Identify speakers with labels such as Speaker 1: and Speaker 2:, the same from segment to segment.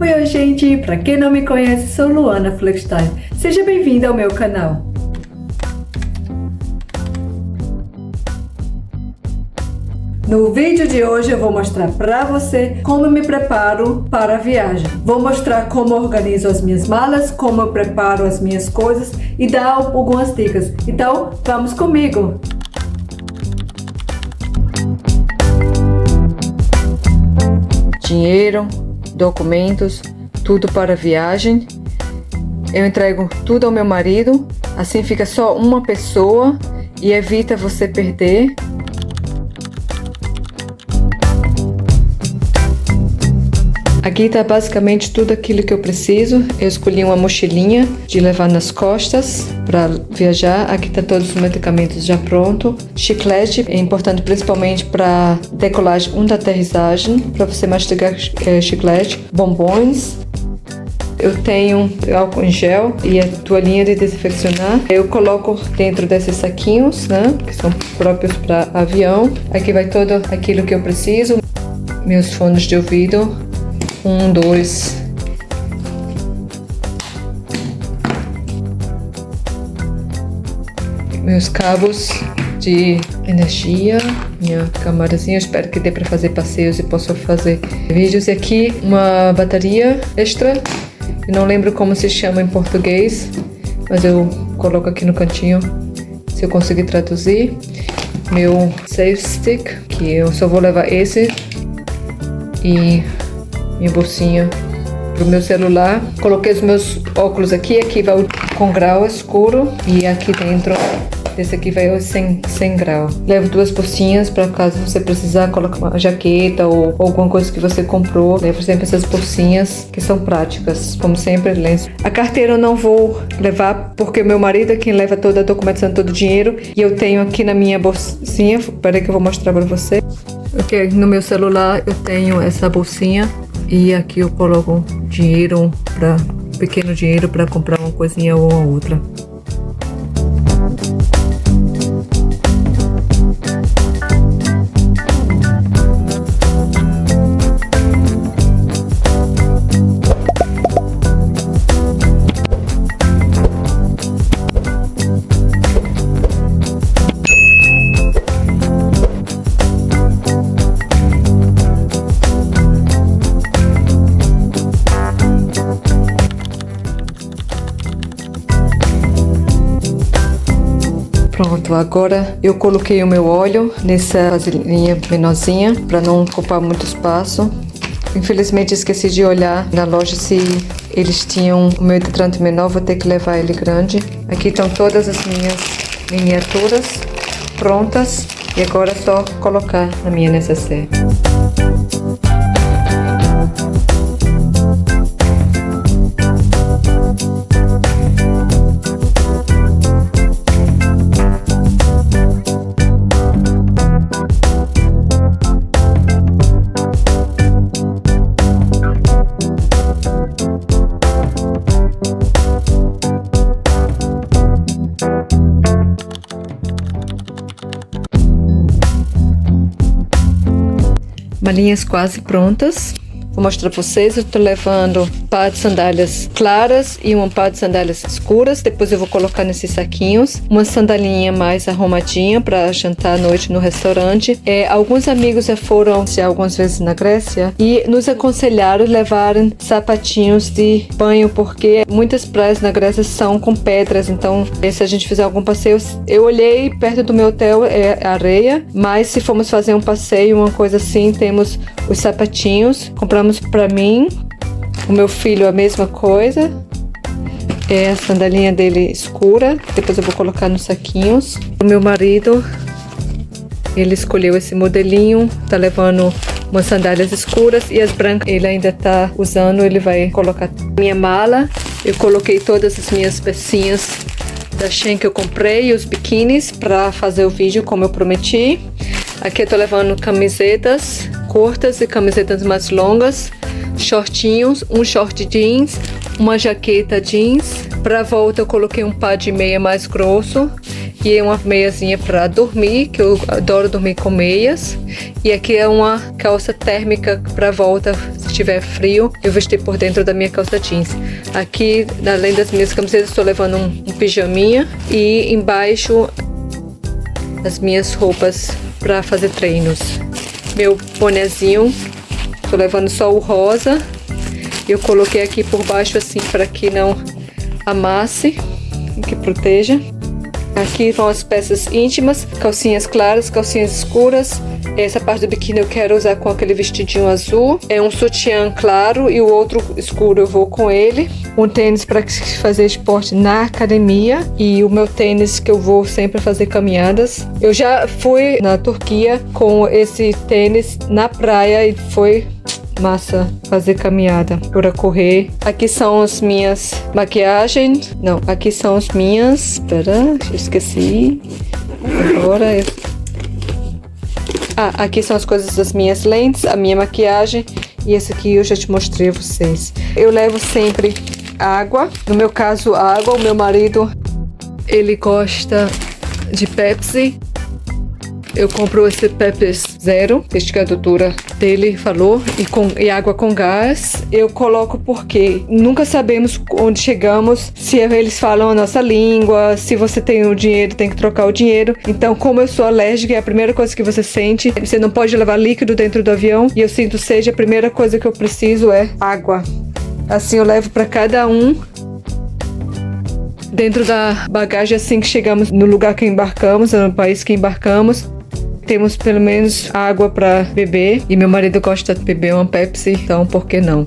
Speaker 1: Oi, gente! Para quem não me conhece, sou Luana Fleckstein. Seja bem-vinda ao meu canal. No vídeo de hoje eu vou mostrar para você como eu me preparo para a viagem. Vou mostrar como eu organizo as minhas malas, como eu preparo as minhas coisas e dar algumas dicas. Então, vamos comigo! Dinheiro, documentos, tudo para a viagem. Eu entrego tudo ao meu marido, assim fica só uma pessoa e evita você perder. Aqui está basicamente tudo aquilo que eu preciso. Eu escolhi uma mochilinha de levar nas costas para viajar. Aqui está todos os medicamentos já pronto. Chiclete é importante principalmente para decolagem da aterrissagem, para você mastigar chiclete. Bombons. Eu tenho álcool em gel e a toalhinha de desinfeccionar. Eu coloco dentro desses saquinhos, né, que são próprios para avião. Aqui vai tudo aquilo que eu preciso. Meus fones de ouvido. 1, 2. Meus cabos de energia, minha câmerazinha, eu espero que dê para fazer passeios e possa fazer vídeos. E aqui uma bateria extra, eu não lembro como se chama em português, mas eu coloco aqui no cantinho se eu conseguir traduzir. Meu save stick, que eu só vou levar esse, e minha bolsinha pro meu celular. Coloquei os meus óculos aqui vai com grau escuro e aqui dentro esse aqui vai 100 grau. Levo 2 bolsinhas para caso você precisar colocar uma jaqueta ou alguma coisa que você comprou. Levo sempre essas bolsinhas que são práticas, como sempre, lenço. A carteira eu não vou levar porque meu marido é quem leva toda a documentação, todo o dinheiro, e eu tenho aqui na minha bolsinha. Peraí que eu vou mostrar para você. Ok, no meu celular eu tenho essa bolsinha. E aqui eu coloco dinheiro, pequeno dinheiro para comprar uma coisinha ou outra. Pronto, agora eu coloquei o meu óleo nessa vasilhinha menorzinha para não ocupar muito espaço. Infelizmente esqueci de olhar na loja se eles tinham o meu hidratante menor, vou ter que levar ele grande. Aqui estão todas as minhas miniaturas prontas e agora é só colocar na minha necessaire. Malinhas quase prontas. Vou mostrar para vocês. Eu tô levando um par de sandálias claras e um par de sandálias escuras. Depois eu vou colocar nesses saquinhos. Uma sandalinha mais arrumadinha para jantar à noite no restaurante. Alguns amigos já foram algumas vezes na Grécia e nos aconselharam levarem sapatinhos de banho, porque muitas praias na Grécia são com pedras. Então, se a gente fizer algum passeio, eu olhei perto do meu hotel, é areia, mas se formos fazer um passeio, uma coisa assim, temos os sapatinhos. Compramos para mim, o meu filho a mesma coisa, a sandalinha dele escura, depois eu vou colocar nos saquinhos. O meu marido, ele escolheu esse modelinho, tá levando umas sandálias escuras e as brancas ele ainda tá usando, ele vai colocar na minha mala. Eu coloquei todas as minhas pecinhas da Shein que eu comprei e os biquínis para fazer o vídeo como eu prometi. Aqui eu tô levando camisetas curtas e camisetas mais longas, shortinhos, um short jeans, uma jaqueta jeans. Pra volta eu coloquei um par de meia mais grosso e uma meiazinha para dormir, que eu adoro dormir com meias. E aqui é uma calça térmica para volta, se tiver frio, eu vestir por dentro da minha calça jeans. Aqui, além das minhas camisetas, estou levando um pijaminha e embaixo as minhas roupas para fazer treinos. Meu bonezinho, estou levando só o rosa. Eu coloquei aqui por baixo assim para que não amasse, que proteja. Aqui vão as peças íntimas, calcinhas claras, calcinhas escuras. Essa parte do biquíni eu quero usar com aquele vestidinho azul. É um sutiã claro e o outro escuro eu vou com ele. Um tênis para fazer esporte na academia e o meu tênis que eu vou sempre fazer caminhadas. Eu já fui na Turquia com esse tênis na praia e foi massa fazer caminhada, para correr. Aqui são as minhas maquiagens. Não, aqui são as minhas. Espera, eu esqueci. Agora eu... aqui são as coisas das minhas lentes, a minha maquiagem. E esse aqui eu já te mostrei a vocês. Eu levo sempre água. No meu caso, água. O meu marido, ele gosta de Pepsi. Eu compro esse Pepsi Zero, desde que a doutora dele falou, e água com gás. Eu coloco porque nunca sabemos onde chegamos, se eles falam a nossa língua, se você tem o dinheiro, tem que trocar o dinheiro. Então, como eu sou alérgica, é a primeira coisa que você sente. Você não pode levar líquido dentro do avião, e eu sinto sede, a primeira coisa que eu preciso é água. Assim eu levo para cada um. Dentro da bagagem, assim que chegamos no lugar que embarcamos, no país que embarcamos, temos pelo menos água para beber. E meu marido gosta de beber uma Pepsi, então por que não?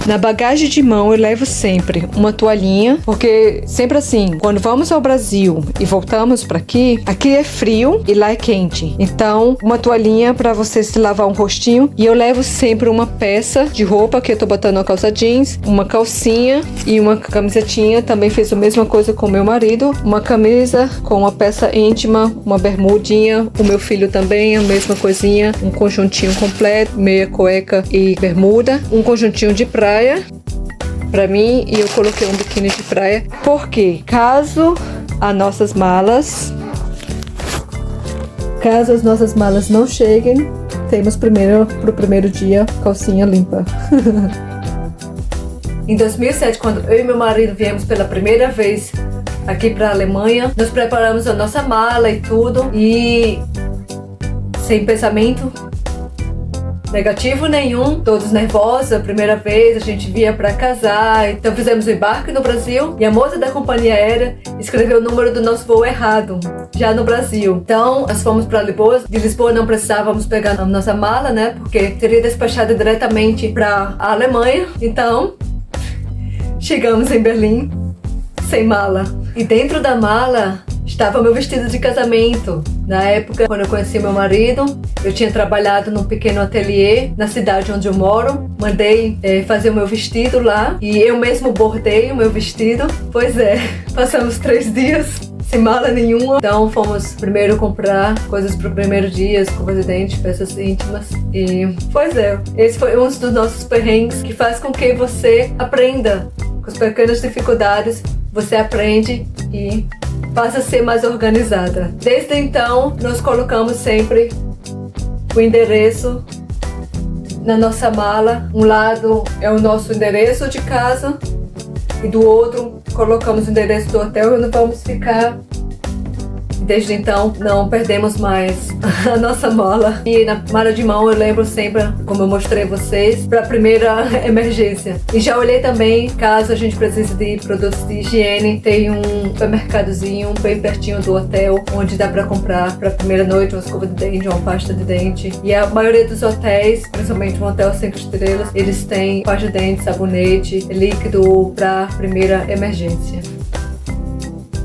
Speaker 1: Na bagagem de mão eu levo sempre uma toalhinha, porque sempre assim, quando vamos ao Brasil e voltamos para aqui é frio e lá é quente. Então, uma toalhinha para você se lavar um rostinho. E eu levo sempre uma peça de roupa, que eu tô botando uma calça jeans, uma calcinha e uma camisetinha. Também fiz a mesma coisa com meu marido. Uma camisa com uma peça íntima, uma bermudinha. O meu filho também, a mesma coisinha. Um conjuntinho completo, meia cueca e bermuda. Um conjuntinho de praia pra mim, e eu coloquei um biquíni de praia, porque caso as nossas malas não cheguem, temos pro primeiro dia calcinha limpa. Em 2007, quando eu e meu marido viemos pela primeira vez aqui pra Alemanha, nós preparamos a nossa mala e tudo, e sem pensamento negativo nenhum, todos nervosos, a primeira vez a gente via para casar. Então fizemos o embarque no Brasil e a moça da companhia aérea escreveu o número do nosso voo errado, já no Brasil. Então nós fomos para Lisboa. De Lisboa não precisávamos pegar a nossa mala, né, porque seria despachada diretamente para a Alemanha. Então chegamos em Berlim sem mala, e dentro da mala estava meu vestido de casamento. Na época, quando eu conheci meu marido, eu tinha trabalhado num pequeno ateliê na cidade onde eu moro. Mandei fazer o meu vestido lá e eu mesmo bordei o meu vestido. Pois é, passamos 3 dias sem mala nenhuma. Então fomos primeiro comprar coisas pro primeiro dia, escova de dente, peças íntimas. E pois é, esse foi um dos nossos perrengues, que faz com que você aprenda. Com as pequenas dificuldades, você aprende e passa a ser mais organizada. Desde então, nós colocamos sempre o endereço na nossa mala. Um lado é o nosso endereço de casa e do outro colocamos o endereço do hotel onde vamos ficar. Desde então, não perdemos mais a nossa mala. E na mala de mão eu lembro sempre, como eu mostrei a vocês, para a primeira emergência. E já olhei também, caso a gente precise de produtos de higiene, tem um supermercadozinho bem pertinho do hotel, onde dá para comprar para a primeira noite uma escova de dente, uma pasta de dente. E a maioria dos hotéis, principalmente um hotel 5 estrelas, eles têm pasta de dente, sabonete, líquido para a primeira emergência.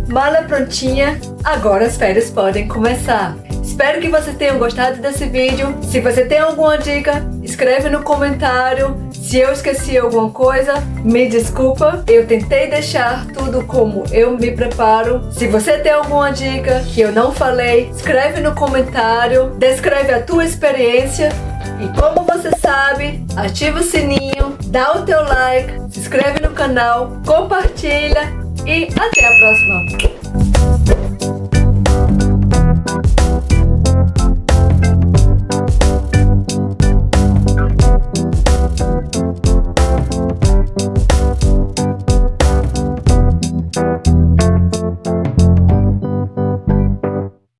Speaker 1: Mala prontinha, agora as férias podem começar. Espero que vocês tenham gostado desse vídeo. Se você tem alguma dica, escreve no comentário. Se eu esqueci alguma coisa, me desculpa. Eu tentei deixar tudo como eu me preparo. Se você tem alguma dica que eu não falei, escreve no comentário. Descreve a tua experiência. E como você sabe, ativa o sininho, dá o teu like, se inscreve no canal, compartilha. E até a próxima!
Speaker 2: Música